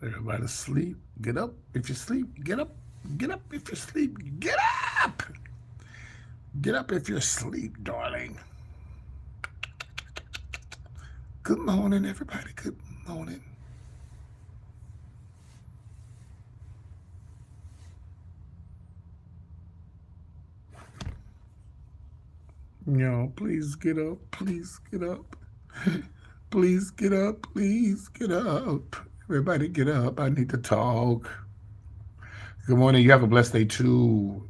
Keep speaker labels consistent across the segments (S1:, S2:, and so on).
S1: Everybody sleep. Get up. If you sleep, get up. Get up if you sleep. Get up. Get up if you're asleep, darling. Good morning, everybody. Good morning. No, please get up. Please get up. Please get up. Please get up. Everybody get up. I need to talk. Good morning. You have a blessed day too.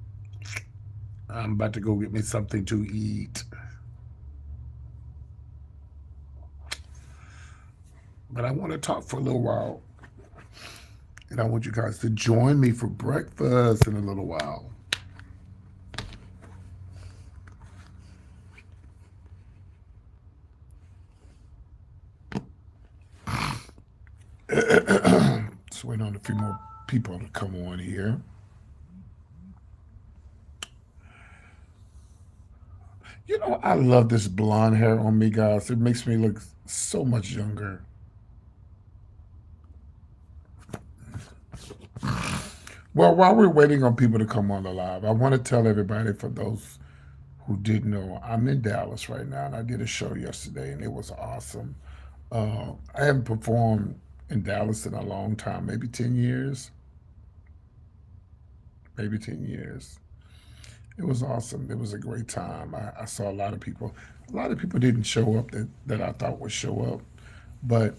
S1: I'm about to go get me something to eat. But I want to talk for a little while. And I want you guys to join me for breakfast in a little while. Just waiting on a few more people to come on here. You know, I love this blonde hair on me, guys. It makes me look so much younger. Well, while we're waiting on people to come on the live, I want to tell everybody, for those who didn't know, I'm in Dallas right now, and I did a show yesterday, and it was awesome. I haven't performed in Dallas in a long time, maybe 10 years. Maybe 10 years. It was awesome. It was a great time. I saw a lot of people. A lot of people didn't show up that I thought would show up, but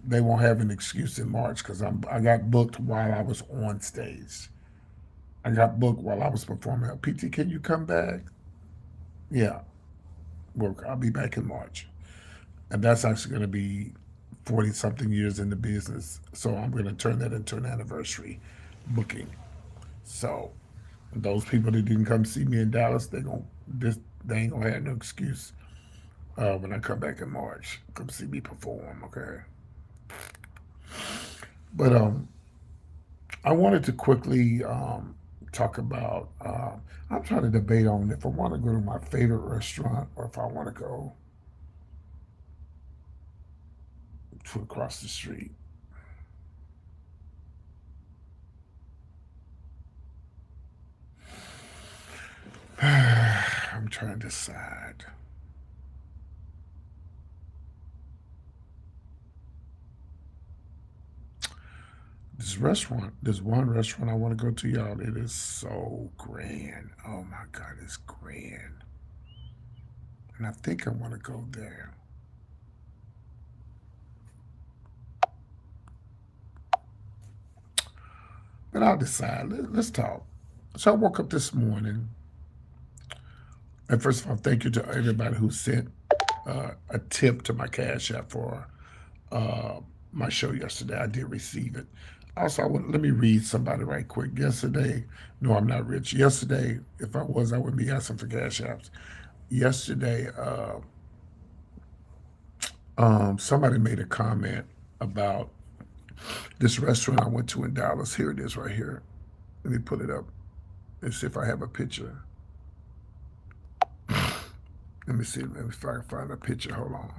S1: they won't have an excuse in March because I got booked while I was on stage. I got booked while I was performing. PT, can you come back? Yeah, well, I'll be back in March, and that's actually going to be 40 something years in the business. So I'm going to turn that into an anniversary booking. So those people that didn't come see me in Dallas, they ain't gonna have no excuse when I come back in March. Come see me perform, okay? But I wanted to quickly talk about. I'm trying to debate on if I want to go to my favorite restaurant or if I want to go to across the street. I'm trying to decide. There's one restaurant I want to go to, y'all. It is so grand. Oh my God, it's grand. And I think I want to go there. But I'll decide. Let's talk. So I woke up this morning, and first of all, thank you to everybody who sent a tip to my Cash App for uh, my show yesterday. I did receive it. Also, let me read somebody right quick. Yesterday, no, I'm not rich. Yesterday, if I was, I wouldn't be asking for Cash Apps. Yesterday, somebody made a comment about this restaurant I went to in Dallas. Here it is right here. Let me put it up and see if I have a picture. Let me see if I can find a picture. Hold on.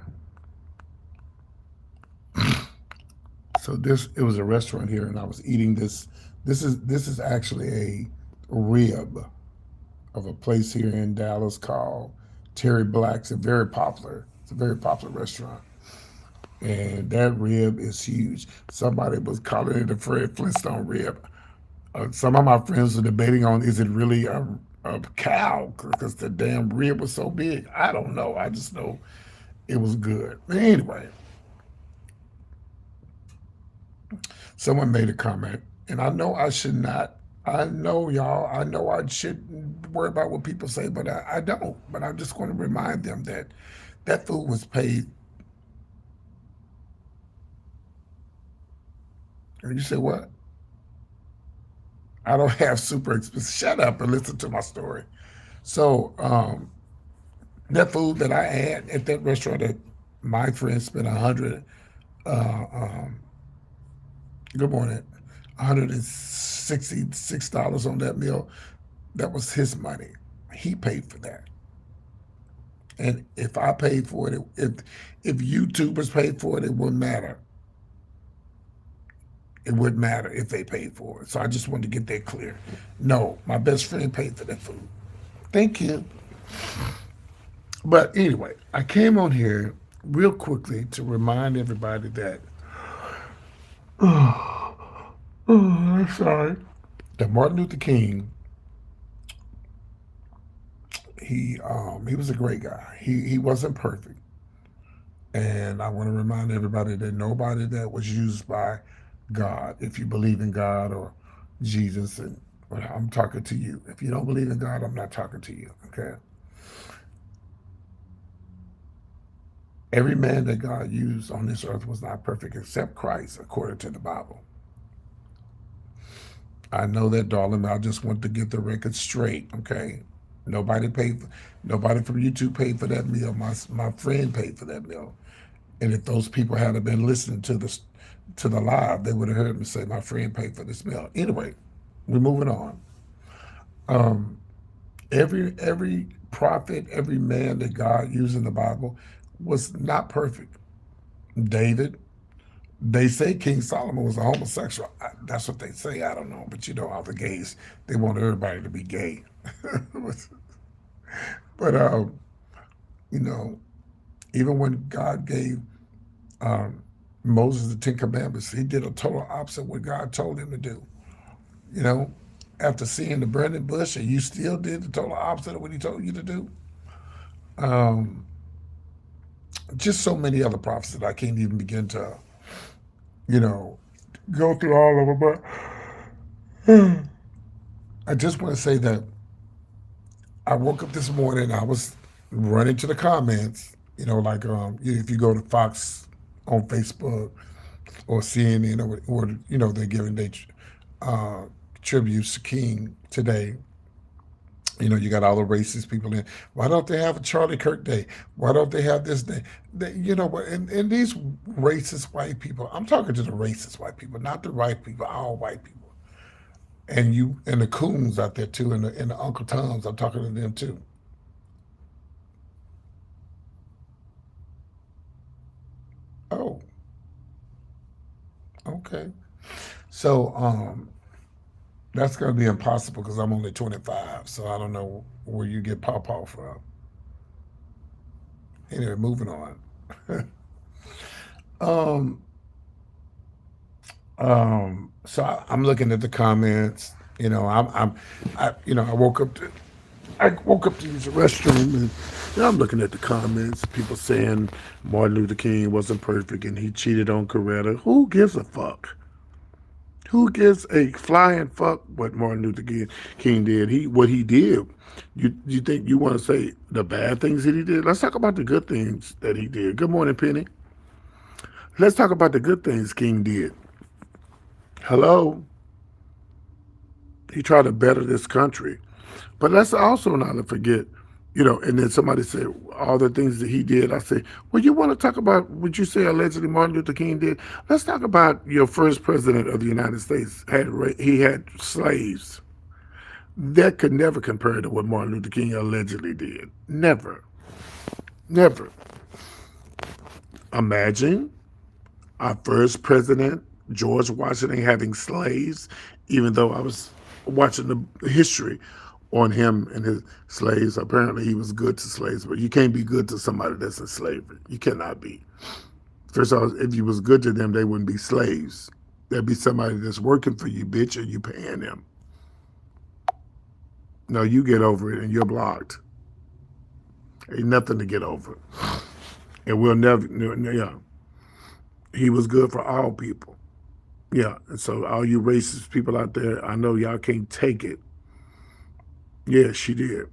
S1: So it was a restaurant here, and I was eating this. This is actually a rib of a place here in Dallas called Terry Black's. It's a very popular restaurant, and that rib is huge. Somebody was calling it a Fred Flintstone rib. Some of my friends were debating on, is it really a cow, because the damn rib was so big. I don't know. I just know it was good. But anyway, someone made a comment, and I know I should not. I know, y'all. I know I shouldn't worry about what people say, but I don't. But I'm just going to remind them that that food was paid. And you say, what? I don't have super expensive. Shut up and listen to my story. So, that food that I had at that restaurant that my friend spent uh, um, good morning, $166 on that meal. That was his money. He paid for that. And if I paid for it, if YouTubers paid for it, it wouldn't matter. It wouldn't matter if they paid for it. So I just wanted to get that clear. No, my best friend paid for that food. Thank you. But anyway, I came on here real quickly to remind everybody that I'm sorry. That Martin Luther King, he was a great guy. He wasn't perfect. And I want to remind everybody that nobody that was used by God, if you believe in God or Jesus, and well, I'm talking to you. If you don't believe in God, I'm not talking to you. Okay. Every man that God used on this earth was not perfect except Christ, according to the Bible. I know that, darling. I just want to get the record straight. Okay. Nobody paid. Nobody from YouTube paid for that meal. My friend paid for that meal. And if those people had been listening to the live, they would have heard me say, "My friend paid for this meal." Anyway, we're moving on. Um, every prophet, every man that God used in the Bible was not perfect. David, they say King Solomon was a homosexual. That's what they say. I don't know, but you know how the gays, they want everybody to be gay. but you know, even when God gave um, Moses the Ten Commandments, he did a total opposite of what God told him to do. You know, after seeing the burning bush, and you still did the total opposite of what he told you to do. Um, just so many other prophets that I can't even begin to, you know, go through all of them. But I just want to say that I woke up this morning, I was running to the comments, you know, like if you go to Fox on Facebook or CNN or you know, they're giving their uh, tributes to King today. You know, you got all the racist people in. Why don't they have a Charlie Kirk Day? Why don't they have this day? You know, and these racist white people, I'm talking to the racist white people, not the white people, all white people. And you and the coons out there too, and the Uncle Toms, I'm talking to them too. Oh, okay. So that's gonna be impossible because I'm only 25, so I don't know where you get pawpaw from. Anyway, moving on. um, I'm looking at the comments. You know, you know, I woke up to use the restroom, and you know, I'm looking at the comments. People saying Martin Luther King wasn't perfect and he cheated on Coretta. Who gives a fuck? Who gives a flying fuck what Martin Luther King did? What he did. You think you want to say the bad things that he did? Let's talk about the good things that he did. Good morning, Penny. Let's talk about the good things King did. Hello. He tried to better this country. But let's also not forget, you know, and then somebody said all the things that he did. I say, well, you want to talk about what you say allegedly Martin Luther King did? Let's talk about your first president of the United States. He had slaves. That could never compare to what Martin Luther King allegedly did. Never. Never. Imagine our first president, George Washington, having slaves, even though I was watching the history on him and his slaves. Apparently, he was good to slaves, but you can't be good to somebody that's in slavery. You cannot be. First of all, if you was good to them, they wouldn't be slaves. There'd be somebody that's working for you, bitch, and you paying them. No, you get over it and you're blocked. Ain't nothing to get over. And we'll never, yeah. He was good for all people. Yeah, and so all you racist people out there, I know y'all can't take it. Yeah, she did.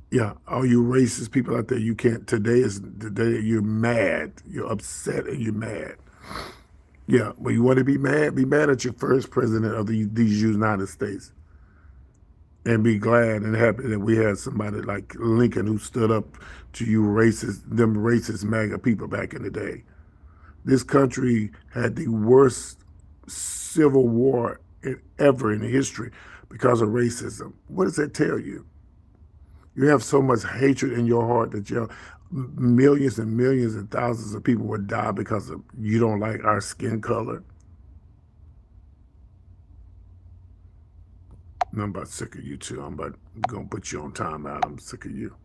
S1: Yeah, all you racist people out there, you can't. Today is the day you're mad. You're upset and you're mad. Yeah, well, you want to be mad? Be mad at your first president of these United States, and be glad and happy that we had somebody like Lincoln who stood up to you them racist MAGA people back in the day. This country had the worst civil war ever in history because of racism. What does that tell you? You have so much hatred in your heart that your millions and millions and thousands of people would die because of you don't like our skin color. I'm about sick of you too. I'm gonna put you on timeout. I'm sick of you.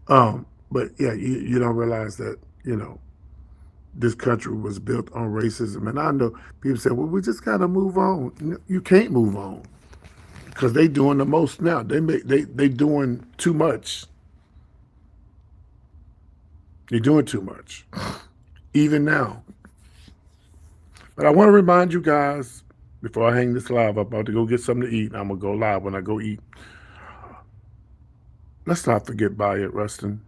S1: But yeah, you don't realize that, this country was built on racism. And I know people say, well, we just gotta move on. You can't move on because they doing the most now. They doing too much. They're doing too much, even now. But I want to remind you guys before I hang this live, I'm about to go get something to eat. And I'm gonna go live when I go eat. Let's not forget Bayard Rustin.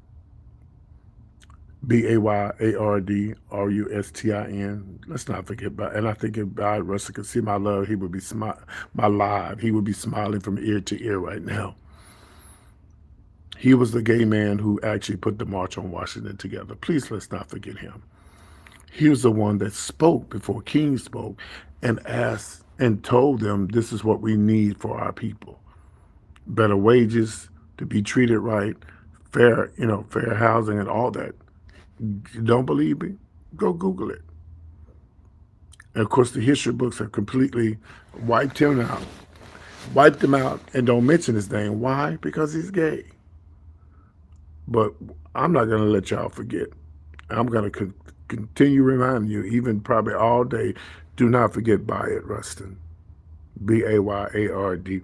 S1: Bayardrustin. Let's not forget about. And I think if Bayard Rustin could see my love, he would be my live. He would be smiling from ear to ear right now. He was the gay man who actually put the March on Washington together. Please let's not forget him. He was the one that spoke before King spoke and asked and told them this is what we need for our people. Better wages, to be treated right, fair housing and all that. You don't believe me? Go Google it. And of course the history books have completely wiped him out. Wiped him out and don't mention his name. Why? Because he's gay. But I'm not going to let y'all forget. I'm going to continue reminding you, even probably all day, do not forget Bayard Rustin. Bayardrustin.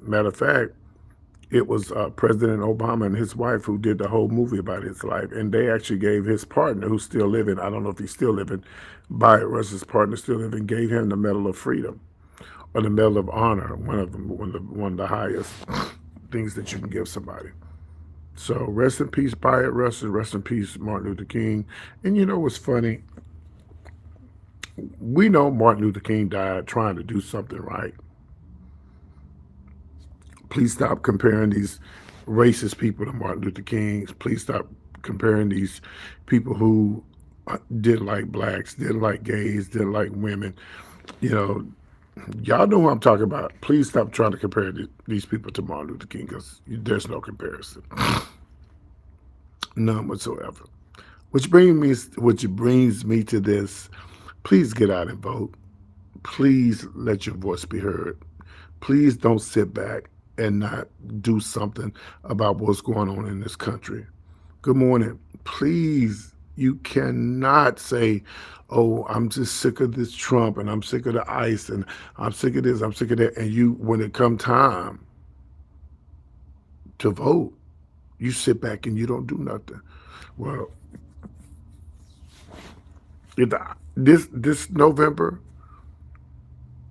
S1: Matter of fact, it was President Obama and his wife who did the whole movie about his life. And they actually gave his partner, who's still living, I don't know if he's still living, Bayard Rustin's partner still living, gave him the Medal of Freedom or the Medal of Honor, one of them, one of the highest things that you can give somebody. So rest in peace, Bayard Rustin. Rest in peace, Martin Luther King. And you know what's funny? We know Martin Luther King died trying to do something right. Please stop comparing these racist people to Martin Luther King. Please stop comparing these people who didn't like blacks, didn't like gays, didn't like women. You know, y'all know who I'm talking about. Please stop trying to compare these people to Martin Luther King because there's no comparison. None whatsoever. Which brings me to this. Please get out and vote. Please let your voice be heard. Please don't sit back and not do something about what's going on in this country. Good morning. Please, you cannot say, oh, I'm just sick of this Trump and I'm sick of the ICE and I'm sick of this, I'm sick of that. And when it come time to vote, you sit back and you don't do nothing. Well, if this November,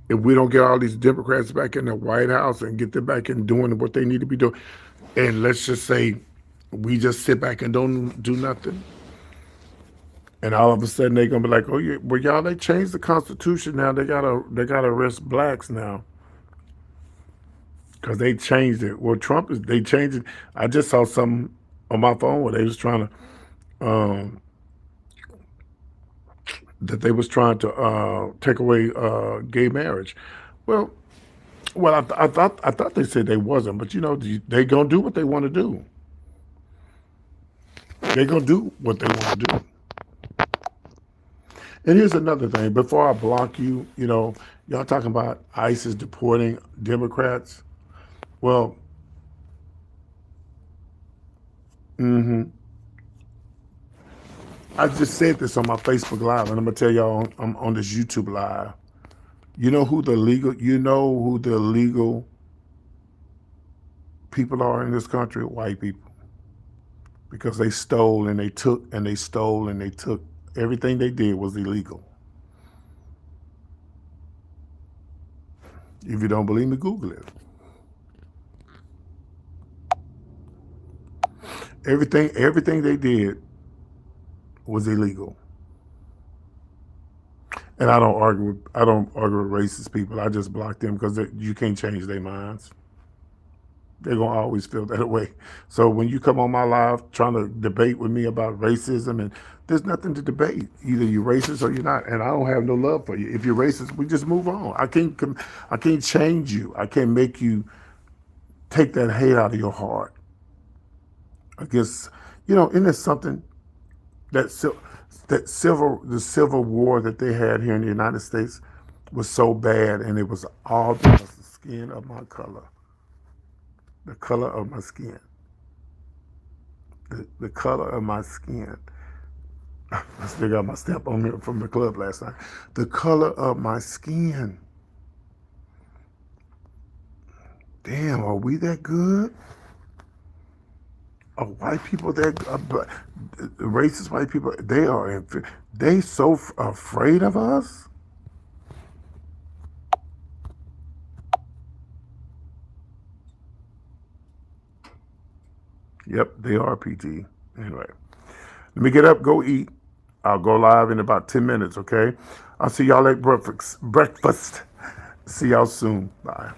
S1: if we don't get all these Democrats back in the White House and get them back in doing what they need to be doing, and let's just say we just sit back and don't do nothing, and all of a sudden they're gonna be like, oh yeah, well y'all, they changed the Constitution now. They gotta arrest blacks now because they changed it. Well, they changed it. I just saw something on my phone where they was trying to take away gay marriage. Well, I thought they said they wasn't, but they gonna do what they want to do. They gonna do what they want to do. And here's another thing. Before I block you, y'all talking about ICE is deporting Democrats. Well, I just said this on my Facebook Live, and I'm gonna tell y'all on this YouTube Live. You know who the legal people are in this country? White people, because they stole and they took and they stole and they took. Everything they did was illegal. If you don't believe me, Google it. Everything they did was illegal. And I don't argue with racist people. I just block them because you can't change their minds. They're gonna always feel that way. So when you come on my live trying to debate with me about racism, and there's nothing to debate. Either you're racist or you're not, and I don't have no love for you. If you're racist, we just move on. I can't change you. I can't make you take that hate out of your heart. I guess isn't there something that the Civil War that they had here in the United States? was so bad, and it was all because the skin of my color, the color of my skin, the color of my skin. I still got my stamp on me from the club last night. The color of my skin. Damn, are we that good? Are white people that racist white people? They so afraid of us. Yep, they are, PT. Anyway, let me get up, go eat. I'll go live in about 10 minutes, okay? I'll see y'all at breakfast. See y'all soon. Bye.